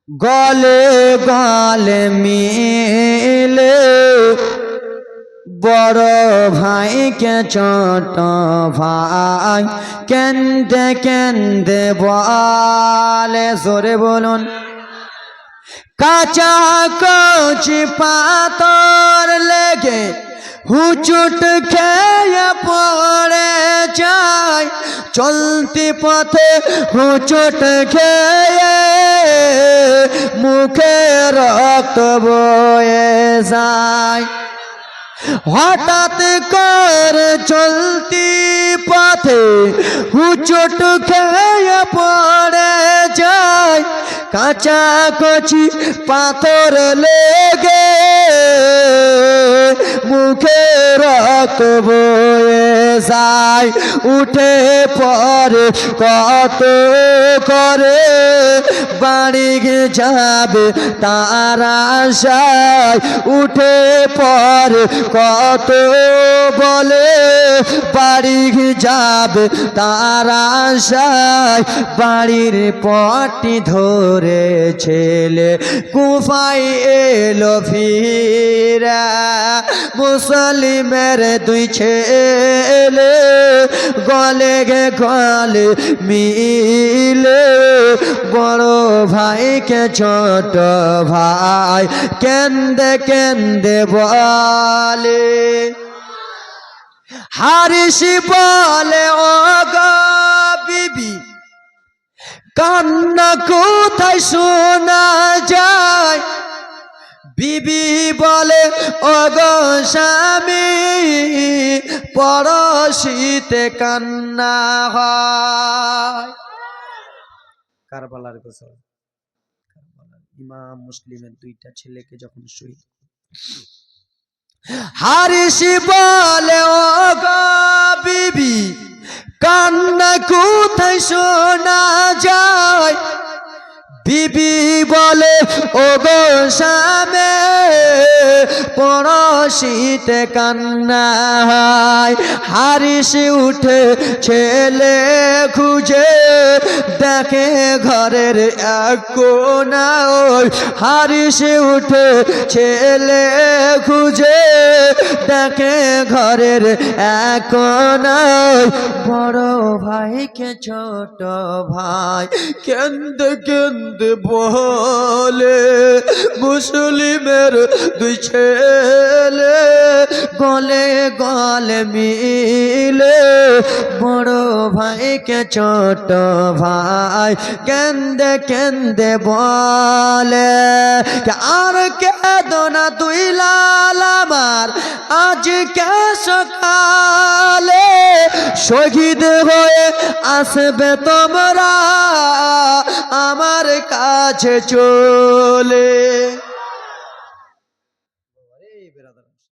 গলে গলে মিলে বড় ভাইকে ছোট ভাই কেন্দে কেন্দে বলে, জোরে বলুন। কাঁচা কচি পাথর লেগে হুচুট খেয়ে পড়ে যায়, চলতি পথে হুচুট খেয়ে মুখে রক্ত বয়ে যায়। হঠাৎ করে চলতি পথে হুচট খেয়ে পড়ে যায়, কাঁচা কচি পাথর লেগে মুখে রক্ত বয়ে যায়। উঠে পড়ে কত করে বাড়ি যাবে তার আশায়, উঠে পড়ে কত বলে বাড়ি যাবে তার আশায়। বাড়ির পটি ধরে ছেলে কুফাই এলো ফিরা, মুসলিমের দুই ছেলে গলে গলে মিলে বড় ভাইকে ছোট ভাই কেন্দে কেন্দে বলে। হারিসি বলে ও গো বিবি কান্না কোথায় শোনা যায়, বিবি বলে ও গো স্বামী পরশিতে কান্না হয়। কারবালার গোসল, ইমাম মুসলিমের দুইটা ছেলেকে যখন শহীদ, হারিসি বলে ও গো বিবি কান্না কোথায় শোনা যায়, বিবি বলে ও গো স্বামী পরশিতে কান্না হয়। হারিসি উঠে ছেলে খুঁজে দেখে ঘরের এক কোনায়, হারিসি উঠে ছেলে খুঁজে দেখে ঘরের এক কোনায় বড় ভাইকে ছোট ভাই কেন্দে কেন্দে বলে। মুসলিমের দুই ছেলে গলে গলে মিলে বড় ভাইকে ছোট ভাই কেন্দে কেন্দে বলে। আর কেঁদো না তুই লাল আমার আজকে সকালে, শহীদ হয়ে আসবে তোমরা আমার কাছে চলে।